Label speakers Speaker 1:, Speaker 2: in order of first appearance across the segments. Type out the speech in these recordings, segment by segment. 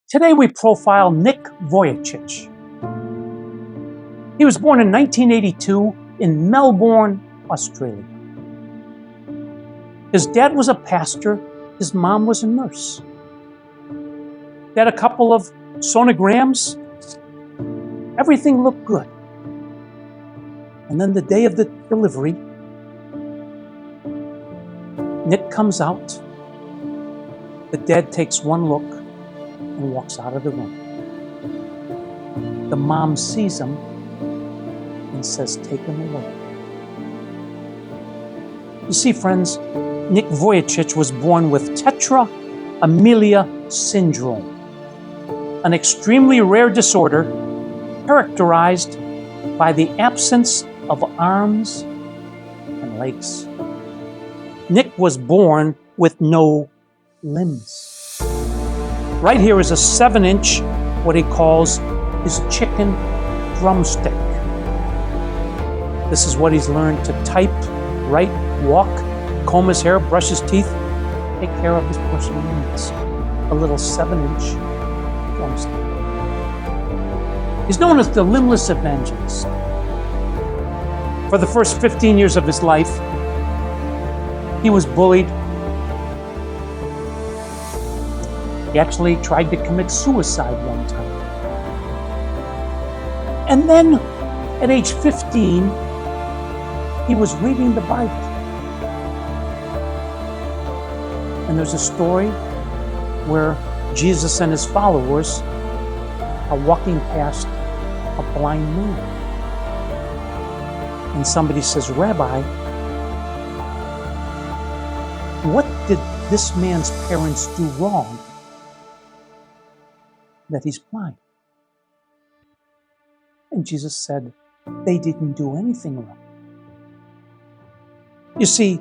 Speaker 1: Today we profile Nick Vujicic. He was born in 1982 in Melbourne, Australia. His dad was a pastor, his mom was a nurse. They had a couple of sonograms. Everything looked good. And then the day of the delivery, Nick comes out. The dad takes one look and walks out of the room. The mom sees him and says, "Take him away." You see, friends, Nick Vujicic was born with tetra amelia syndrome, an extremely rare disorder characterized by the absence of arms and legs. Nick was born with no limbs. Right here is a 7-inch, what he calls his chicken drumstick. This is what he's learned to type, write, walk, comb his hair, brush his teeth, take care of his personal needs. A little 7-inch drumstick. He's known as the limbless evangelist. For the first 15 years of his life, he was bullied. He actually tried to commit suicide one time. And then, at age 15, he was reading the Bible. And there's a story where Jesus and his followers are walking past a blind man. And somebody says, "Rabbi, what did this man's parents do wrong that he's blind?" And Jesus said, "They didn't do anything wrong." You see,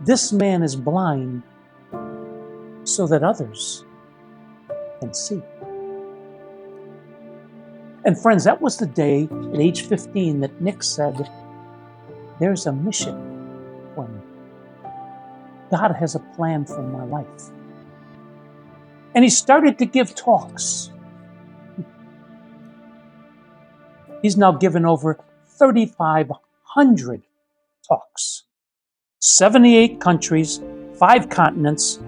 Speaker 1: this man is blind so that others can see. And friends, that was the day at age 15 that Nick said, "There's a mission for me. God has a plan for my life." And he started to give talks. He's now given over 3,500 talks. 78 countries, 5 continents,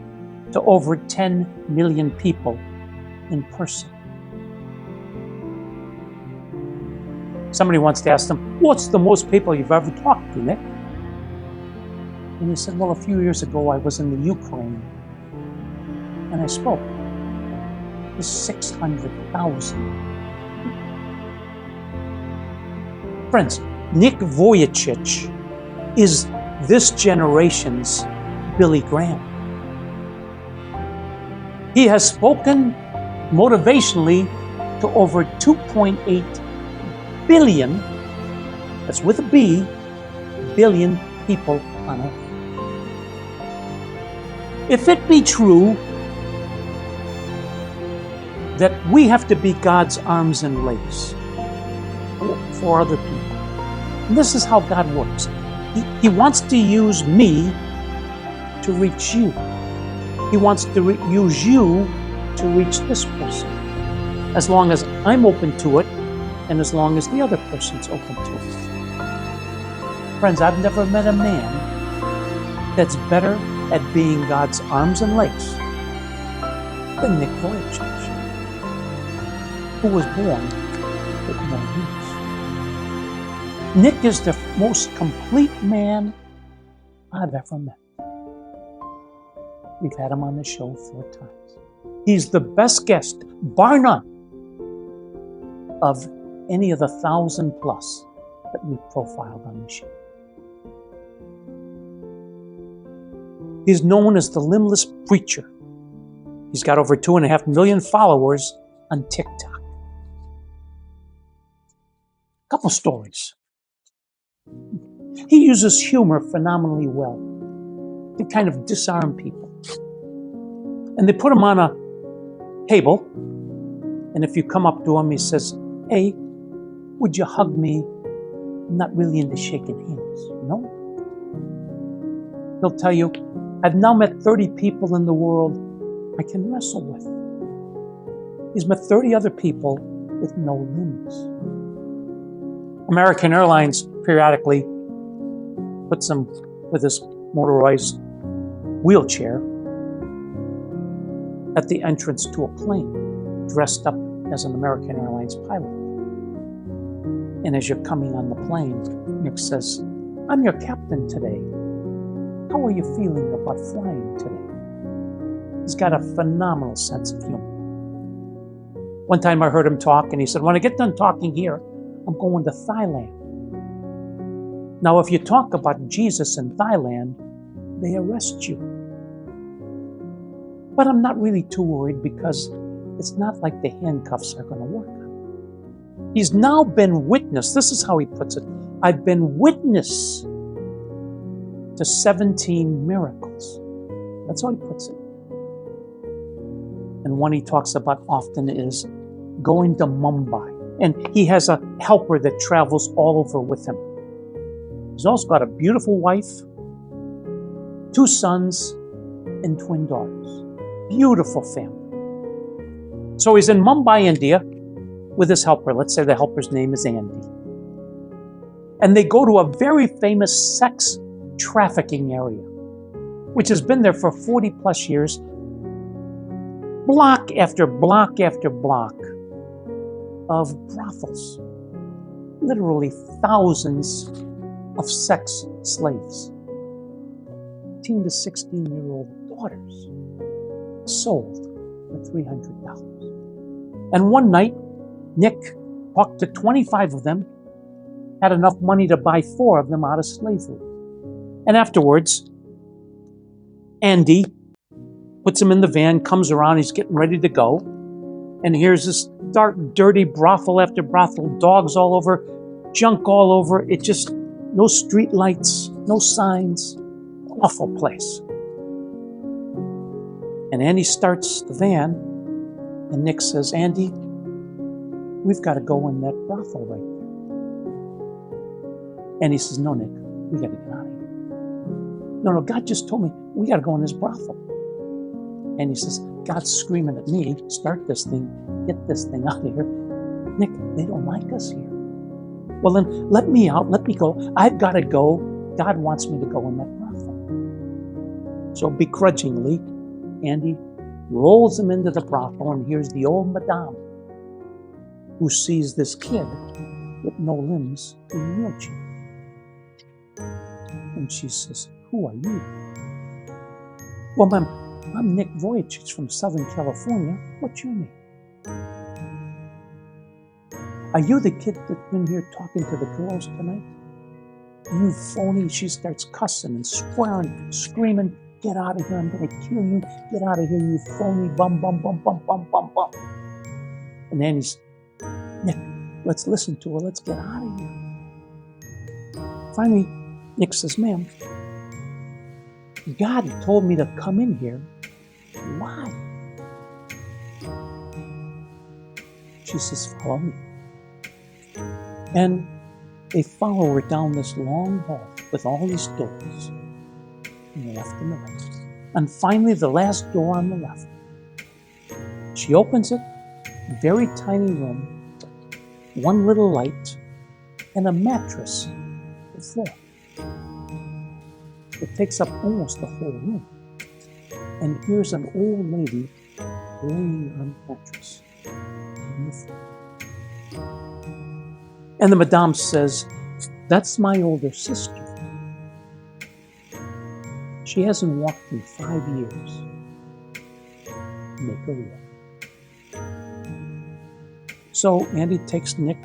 Speaker 1: to over 10 million people in person. Somebody wants to ask him, "What's the most people you've ever talked to, Nick?" And he said, "Well, a few years ago I was in the Ukraine and I spoke to 600,000 people." Friends, Nick Vujicic is this generation's Billy Graham. He has spoken motivationally to over 2.8 billion, that's with a B, billion people on earth. If it be true that we have to be God's arms and legs for other people, and this is how God works. He wants to use me to reach you. He wants to use you to reach this person, as long as I'm open to it and as long as the other person's open to it. Friends, I've never met a man that's better at being God's arms and legs than Nick Vujicic, who was born with no limbs. Nick is the most complete man I've ever met. We've had him on the show 4 times. He's the best guest, bar none, of any of the 1,000+ that we've profiled on the show. He's known as the limbless preacher. He's got over 2.5 million followers on TikTok. A couple stories. He uses humor phenomenally well to kind of disarm people. And they put him on a table, and if you come up to him, he says, "Hey, would you hug me? I'm not really into shaking hands." No. He'll tell you, "I've now met 30 people in the world I can wrestle with. He's met 30 other people with no limbs. American Airlines periodically puts him with his motorized wheelchair at the entrance to a plane, dressed up as an American Airlines pilot. And as you're coming on the plane, Nick says, "I'm your captain today. How are you feeling about flying today?" He's got a phenomenal sense of humor. One time I heard him talk, and he said, "When I get done talking here, I'm going to Thailand." Now, if you talk about Jesus in Thailand, they arrest you. But I'm not really too worried, because it's not like the handcuffs are going to work. He's now been witness. This is how he puts it. I've been witness to 17 miracles. That's how he puts it. And one he talks about often is going to Mumbai. And he has a helper that travels all over with him. He's also got a beautiful wife, 2 sons, and twin daughters. Beautiful family. So he's in Mumbai, India, with his helper. Let's say the helper's name is Andy. And they go to a very famous sex trafficking area, which has been there for 40 plus years. Block after block after block of brothels. Literally thousands of sex slaves. 15 to 16-year-old daughters sold for $300. And one night, Nick talked to 25 of them, had enough money to buy 4 of them out of slavery. And afterwards, Andy puts him in the van, comes around, he's getting ready to go. And here's this dark, dirty brothel after brothel, dogs all over, junk all over. It just, no street lights, no signs, awful place. And Andy starts the van, and Nick says, "Andy, we've got to go in that brothel right there." And he says, "No, Nick, we got to get out of here." No, God just told me we got to go in this brothel. And he says, "God's screaming at me, start this thing, get this thing out of here. Nick, they don't like us here." "Well, then let me out, let me go. I've got to go. God wants me to go in that brothel." So begrudgingly, Andy rolls him into the brothel, and here's the old madame who sees this kid with no limbs in a wheelchair. And she says, "Who are you?" "Well, ma'am, I'm Nick Vujicic from Southern California. What's your name?" "Are you the kid that's been here talking to the girls tonight?" "You phony." She starts cussing and swearing, screaming, "Get out of here, I'm going to kill you. Get out of here, you phony bum, bum, bum, bum, bum, bum, bum." And then he's, "Nick, let's listen to her. Let's get out of here." Finally, Nick says, "Ma'am, God told me to come in here. Why?" She says, "Follow me." And they follow her down this long hall with all these doors, on the left and the right. And finally, the last door on the left. She opens it, very tiny room, one little light, and a mattress on the floor. It takes up almost the whole room. And here's an old lady laying on the mattress on the floor. And the madame says, "That's my older sister. She hasn't walked in 5 years. Make her walk." So Andy takes Nick,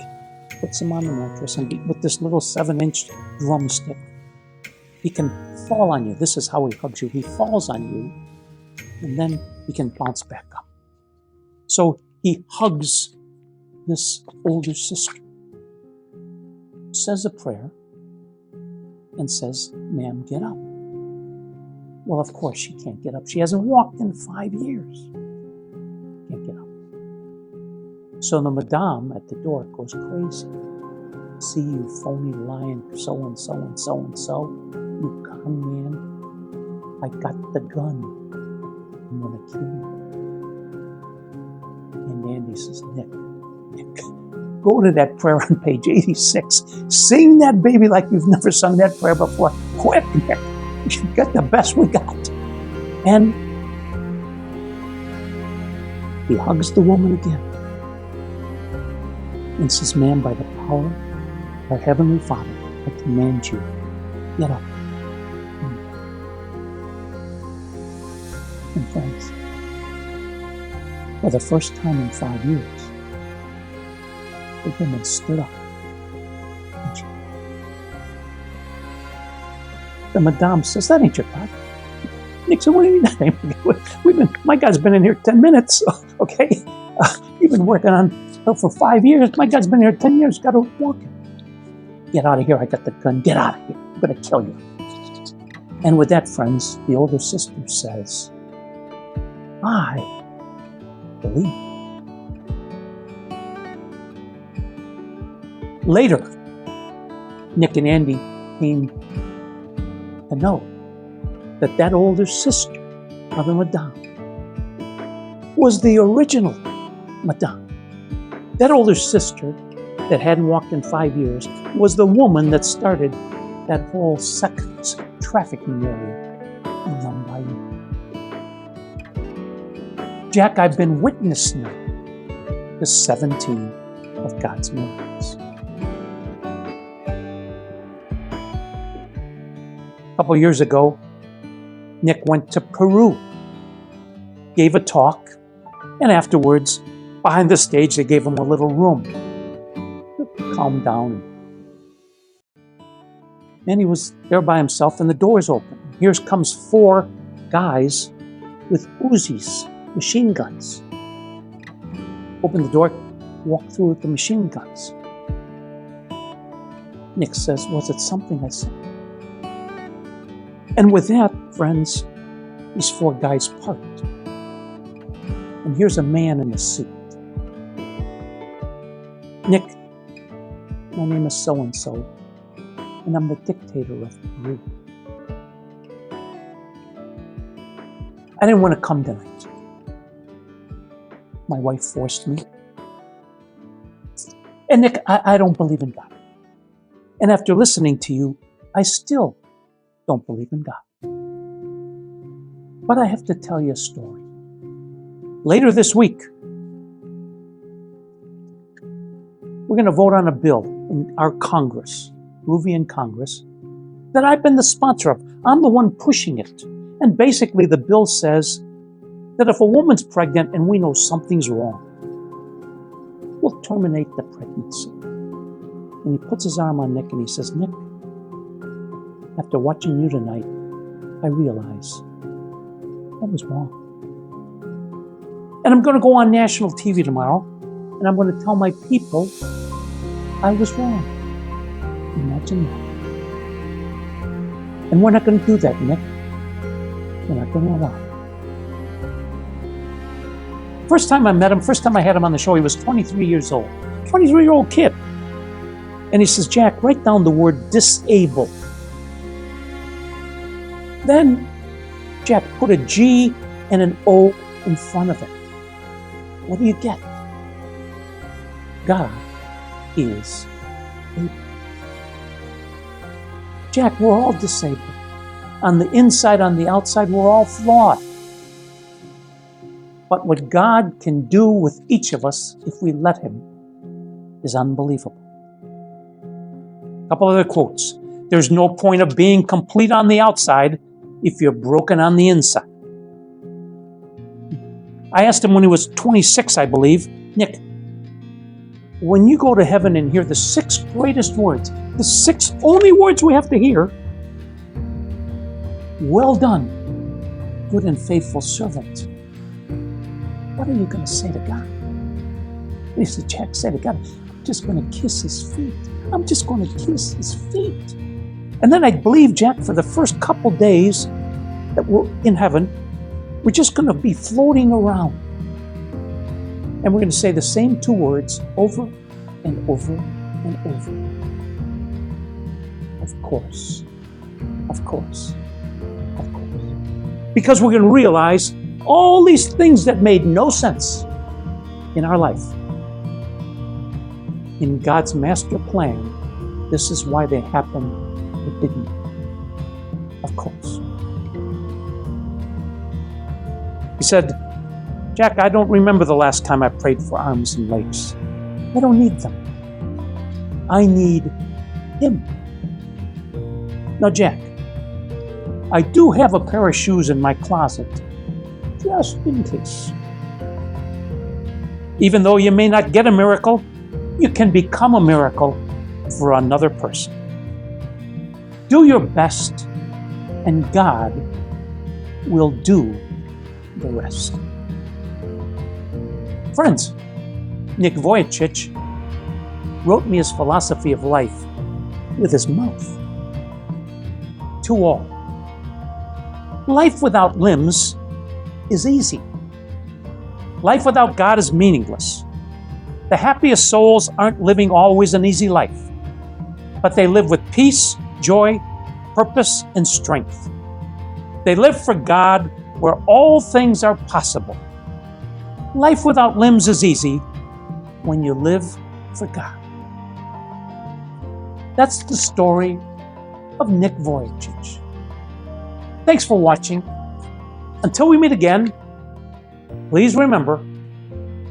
Speaker 1: puts him on the mattress, and with this little 7-inch drumstick, he can fall on you. This is how he hugs you. He falls on you, and then he can bounce back up. So he hugs this older sister, says a prayer, and says, "Ma'am, get up." Well, of course, she can't get up. She hasn't walked in 5 years. Can't get up. So the madame at the door goes crazy. "See, you phony lying so-and-so and so-and-so. You con man. I got the gun. I'm going to kill you." And then he says, Nick, go to that prayer on page 86. Sing that baby like you've never sung that prayer before. Quick, Nick. You got the best we got. And he hugs the woman again and says, ma'am, by the power of our Heavenly Father, I command you, get up. And friends, for the first time in 5 years, the woman stood up. The madame says, that ain't your God. Nick said, what do you mean that ain't? My God's been in here 10 minutes, okay? You've been working on her for 5 years. My God's been here 10 years. Got her walking. Get out of here. I got the gun. Get out of here. I'm going to kill you. And with that, friends, the older sister says, I believe. Later, Nick and Andy came to know that that older sister of the Madame was the original Madame. That older sister that hadn't walked in 5 years was the woman that started that whole sex trafficking area in Mumbai. Jack, I've been witness now to 17 of God's miracles. A couple years ago, Nick went to Peru, gave a talk, and afterwards, behind the stage, they gave him a little room to calm down. And he was there by himself, and the doors open. Here comes 4 guys with Uzis, machine guns. Open the door, walk through with the machine guns. Nick says, was it something I said? And with that, friends, these 4 guys part. And here's a man in a suit. Nick, my name is so-and-so, and I'm the dictator of Peru. I didn't want to come tonight. My wife forced me. And Nick, I don't believe in God. And after listening to you, I still don't believe in God. But I have to tell you a story. Later this week, we're going to vote on a bill in our Congress, Peruvian Congress, that I've been the sponsor of. I'm the one pushing it. And basically the bill says that if a woman's pregnant and we know something's wrong, we'll terminate the pregnancy. And he puts his arm on Nick and he says, Nick, after watching you tonight, I realize I was wrong. And I'm going to go on national TV tomorrow, and I'm going to tell my people I was wrong. Imagine that. And we're not going to do that, Nick. We're not going to allow it. First time I met him, first time I had him on the show, he was 23 years old. 23-year-old kid. And he says, Jack, write down the word disable. Then Jack put a G and an O in front of it. What do you get? God is able. Jack, we're all disabled. On the inside, on the outside, we're all flawed. But what God can do with each of us, if we let Him, is unbelievable. A couple other quotes. There's no point of being complete on the outside if you're broken on the inside. I asked him when he was 26, I believe, Nick, when you go to heaven and hear the 6 greatest words, the 6 only words we have to hear, well done, good and faithful servant. What are you going to say to God? And he said, Jack, say to God, I'm just going to kiss His feet. I'm just going to kiss His feet. And then I believe, Jack, for the first couple days that we're in heaven, we're just going to be floating around. And we're going to say the same 2 words over and over and over. Of course. Of course. Of course. Because we're going to realize all these things that made no sense in our life. In God's master plan, this is why they happen or didn't. Of course. He said, Jack, I don't remember the last time I prayed for arms and legs. I don't need them. I need Him. Now, Jack, I do have a pair of shoes in my closet, just in case. Even though you may not get a miracle, you can become a miracle for another person. Do your best, and God will do the rest. Friends, Nick Vujicic wrote me his philosophy of life with his mouth. To all, life without limbs is easy. Life without God is meaningless. The happiest souls aren't living always an easy life, but they live with peace, joy, purpose, and strength. They live for God where all things are possible. Life without limbs is easy when you live for God. That's the story of Nick Vujicic. Thanks for watching. Until we meet again, please remember,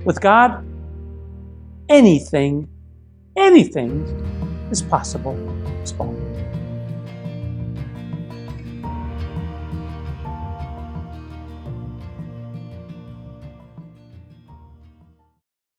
Speaker 1: with God, anything is possible. Spell.